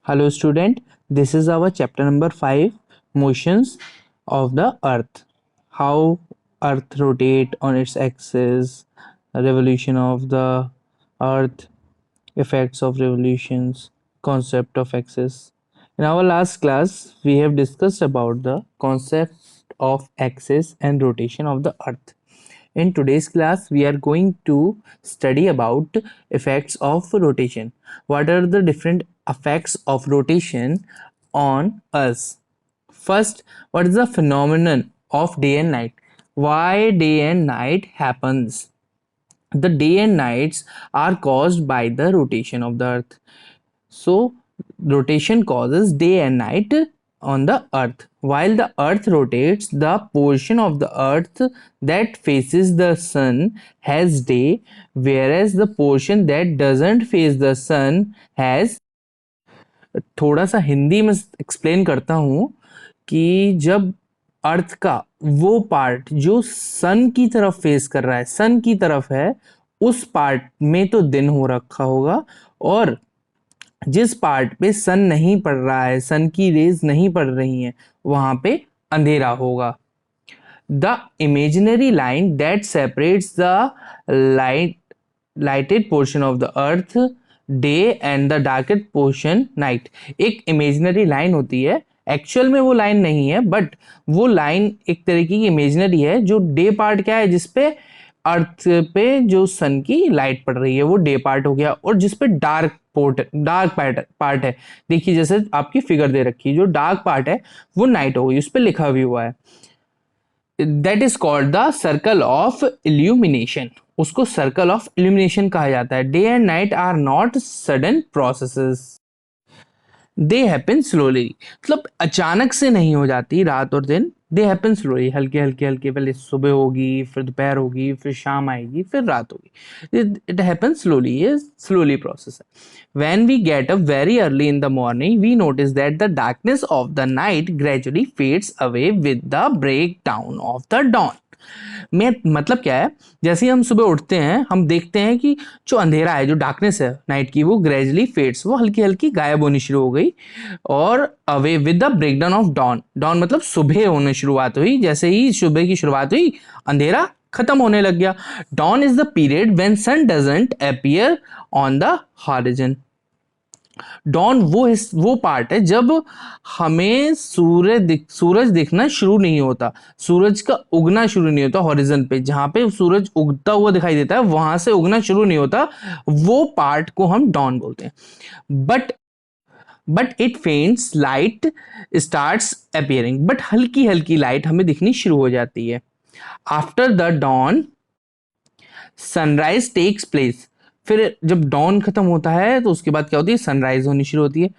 Hello student, this is our chapter number 5, motions of the earth. How earth rotate on its axis, revolution of the earth, effects of revolutions, concept of axis. In our last class, we have discussed about the concept of axis and rotation of the earth. In today's class, we are going to study about effects of rotation. What are the different effects of rotation on us? First, what is the phenomenon of day and night? Why day and night happens? The day and nights are caused by the rotation of the earth. So, rotation causes day and night on the earth. While the earth rotates, the portion of the earth that faces the sun has day, whereas the portion that doesn't face the sun has. थोड़ा सा हिंदी में explain करता हूँ कि जब अर्थ का वो part जो सन की तरफ फेस कर रहा है, सन की तरफ है, उस पार्ट में तो दिन हो रखा होगा, और जिस पार्ट पे सन नहीं पड़ रहा है, सन की रेज नहीं पड़ रही हैं, वहां पे अंधेरा होगा. The imaginary line that separates the lighted portion of the earth day and the darkened portion night. एक इमेजिनरी लाइन होती है, एक्चुअल में वो लाइन नहीं है, बट वो लाइन एक तरीके की इमेजिनरी है. जो डे पार्ट क्या है, जिसपे अर्थ पे जो सन की लाइट पड़ रही है, वो डे पार्ट हो गया. और जिसपे डार्क पार्ट है, देखिए जैसे आपकी फिगर दे रखी है, जो डार्क पार्ट है वो नाइट हो गई, उस पर लिखा भी हुआ है. That is called the circle of illumination. उसको सर्कल ऑफ इल्यूमिनेशन कहा जाता है. Day and night are not sudden processes, they happen slowly. मतलब अचानक से नहीं हो जाती रात और दिन, दे हैपन स्लोली, हल्के हल्के हल्के. पहले सुबह होगी, फिर दोपहर होगी, फिर शाम आएगी, फिर रात होगी. इट हैपन स्लोली, ये स्लोली प्रोसेस है. When we get up very early in the morning, we notice that the darkness of the night gradually fades away with the break down of the dawn. में मतलब क्या है, जैसे ही हम सुबह उठते हैं, हम देखते हैं कि जो अंधेरा है, जो डार्कनेस है नाइट की, वो ग्रेजुअली फेड्स, वो हल्की हल्की गायब होनी शुरू हो गई. और away with the breakdown of dawn. Dawn मतलब सुबह होने शुरुआत हुई. जैसे ही सुबह की शुरुआत हुई, अंधेरा खत्म होने लग गया. Dawn is the period when sun doesn't appear on the horizon. Dawn वो पार्ट है जब हमें सूरज दिखना शुरू नहीं होता, सूरज का उगना शुरू नहीं होता. हॉरिजन पे जहां पे सूरज उगता हुआ दिखाई देता है, वहां से उगना शुरू नहीं होता, वो पार्ट को हम डॉन बोलते हैं. But it faints, light starts appearing. But हल्की हल्की लाइट हमें दिखनी शुरू हो जाती है. After the dawn sunrise takes place. फिर जब डॉन खत्म होता है तो उसके बाद क्या होती है, सनराइज होनी शुरू होती है.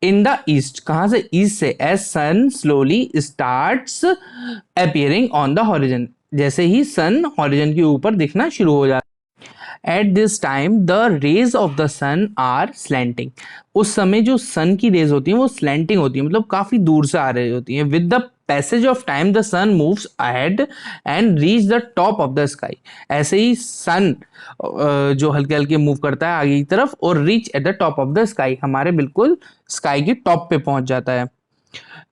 इन द ईस्ट, कहां से, ईस्ट से. As sun slowly starts appearing on the horizon. जैसे ही सन हॉरिजन के ऊपर दिखना शुरू हो जाता है. At this time the rays of the sun are slanting. उस समय जो सन की रेज होती हैं वो स्लैंटिंग होती है, मतलब काफी दूर से आ रही होती हैं. With the passage of time the sun moves ahead and reach the top of the sky. ऐसे ही सन जो हल्के हल्के मूव करता है आगे की तरफ, और reach at the top of the sky, हमारे बिल्कुल स्काई की टॉप पे पहुंच जाता है.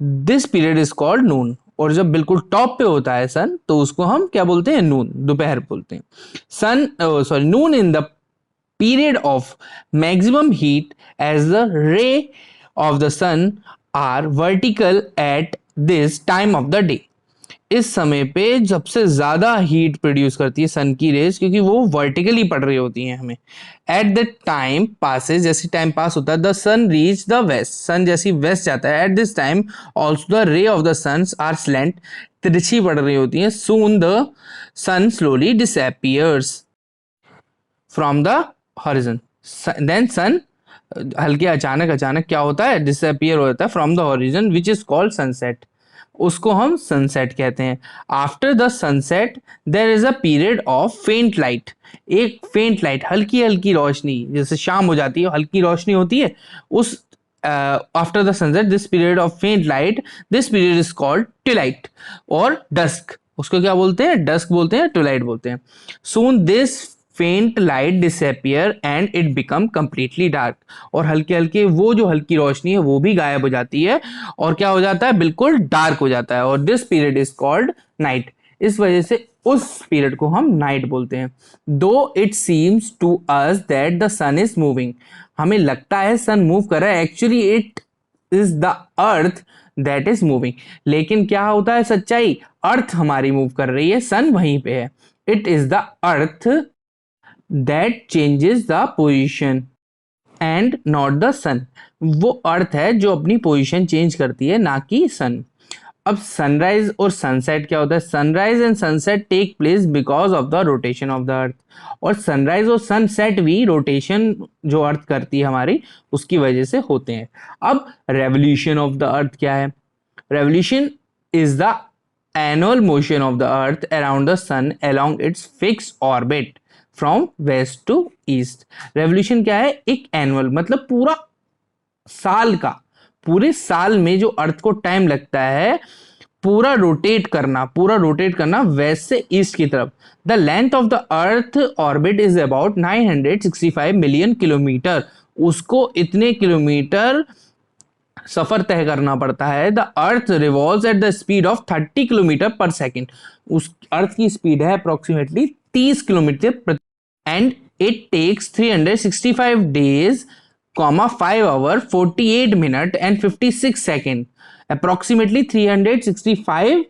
दिस पीरियड इज कॉल्ड नून. और जब बिल्कुल टॉप पे होता है सन, तो उसको हम क्या बोलते हैं, नून, दोपहर बोलते हैं. Noon in the period of maximum heat, as the ray of the sun are vertical at this time of the day. इस समय पे सबसे ज्यादा हीट प्रोड्यूस करती है सन की रेज, क्योंकि वो वर्टिकली पड़ रही होती हैं हमें. एट द टाइम पासेज, जैसे टाइम पास होता है, the sun reach the west. Sun जैसी वेस्ट जाता है, at this time also the ray of the suns are slant, तिरछी पड़ रही होती हैं. Soon the sun slowly disappears from the horizon. Then sun हल्के अचानक क्या होता है, डिसअपियर हो जाता है from the horizon, which is called sunset. उसको हम सनसेट कहते हैं. After the sunset there is a period of faint light. एक फेंट लाइट, हल्की हल्की रोशनी, जैसे शाम हो जाती है हल्की रोशनी होती है, उस after the sunset this period of faint light, this period is called twilight और डस्क. उसको क्या बोलते हैं, डस्क बोलते हैं, ट्विलाइट बोलते हैं. सून दिस फेंट light disappear and it become completely dark, और हल्के हल्के वो जो हल्की रोशनी है वो भी गायब हो जाती है और क्या हो जाता है, बिल्कुल डार्क हो जाता है, और this period is called night. इस वजह से उस पीरियड को हम नाइट बोलते हैं। Though it seems to us that the sun is moving, हमें लगता है सन मूव कर रहा है, actually it is the earth that is moving. लेकिन क्या होता है सच्चाई, अर्थ हमारी मूव कर रही है, सन वहीं पे है। It is the earth that changes the position and not the sun, वो अर्थ है जो अपनी पोजीशन चेंज करती है, ना कि सन। अब सनराइज और सनसेट क्या होता है, sunrise and sunset take place because of the rotation of the earth, और सनराइज और सनसेट भी रोटेशन जो अर्थ करती है हमारी उसकी वजह से होते हैं। अब रेवोल्यूशन ऑफ द अर्थ क्या है, revolution is the annual motion of the earth around the sun along its fixed orbit from west to east। Revolution क्या है, एक एनुअल मतलब पूरा साल का, पूरे साल में जो अर्थ को टाइम लगता है पूरा रोटेट करना वेस्ट से ईस्ट की तरफ। The length of the earth orbit is about 965 million kilometre, उसको इतने किलोमीटर सफर तय करना पड़ता है। The earth revolves at the speed of 30 kilometre per second, उस अर्थ की स्पीड है अप्रोक्सीमेटली 30 किलोमीटर प्रति, and it takes 365 days, 5 hour 48 minute and 56 second, approximately 365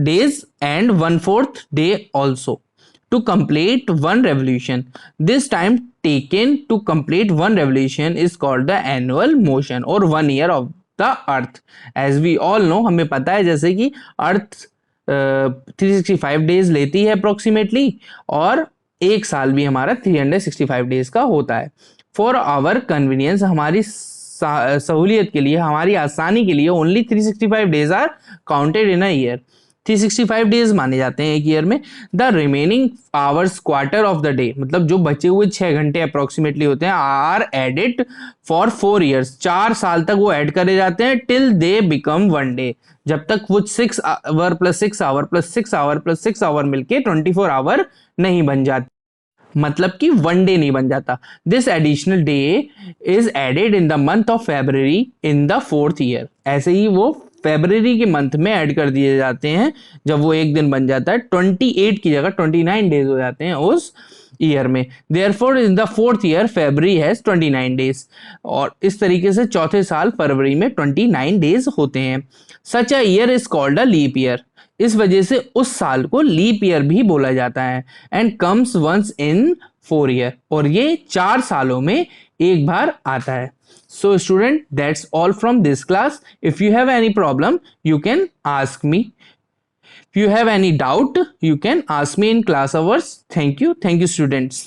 days and 1/4 day also to complete one revolution. This time taken to complete one revolution is called the annual motion or 1 year of the earth. As we all know, हमें पता है जैसे कि अर्थ 365 days लेती है approximately, और एक साल भी हमारा 365 डेज का होता है। फॉर आवर कन्वीनियंस, हमारी सहूलियत के लिए, हमारी आसानी के लिए, only 365 days are counted in a year, 365 days माने जाते हैं एक ईयर में। The remaining hours quarter of the day, मतलब जो बचे हुए 6 घंटे अप्रोक्सीमेटली होते हैं, आर एडिड फॉर 4 ईयर्स, 4 साल तक वो ऐड करे जाते हैं, टिल दे बिकम 1 डे, जब तक वो 6 hour plus 6 hour plus 6 hour plus 6 hour मिलके 24 आवर नहीं बन जाते, मतलब कि 1 डे नहीं बन जाता। This additional day is added in the month of February in the 4th year, ऐसे ही वो फेब्रवरी के मंथ में ऐड कर दिए जाते हैं, जब वो एक दिन बन जाता है 28 की जगह 29 डेज हो जाते हैं उस ईयर में। Therefore in the 4th year February has 29 days, और इस तरीके से चौथे साल फरवरी में 29 डेज होते हैं। Such a year is called a leap year, इस वजह से उस साल को लीप ईयर भी बोला जाता है। And comes once in 4 year, और ये 4 सालों में एक बार आता है। So student, that's all from this class. If you have any problem, you can ask me. If you have any doubt, you can ask me in class hours. Thank you. Thank you, students.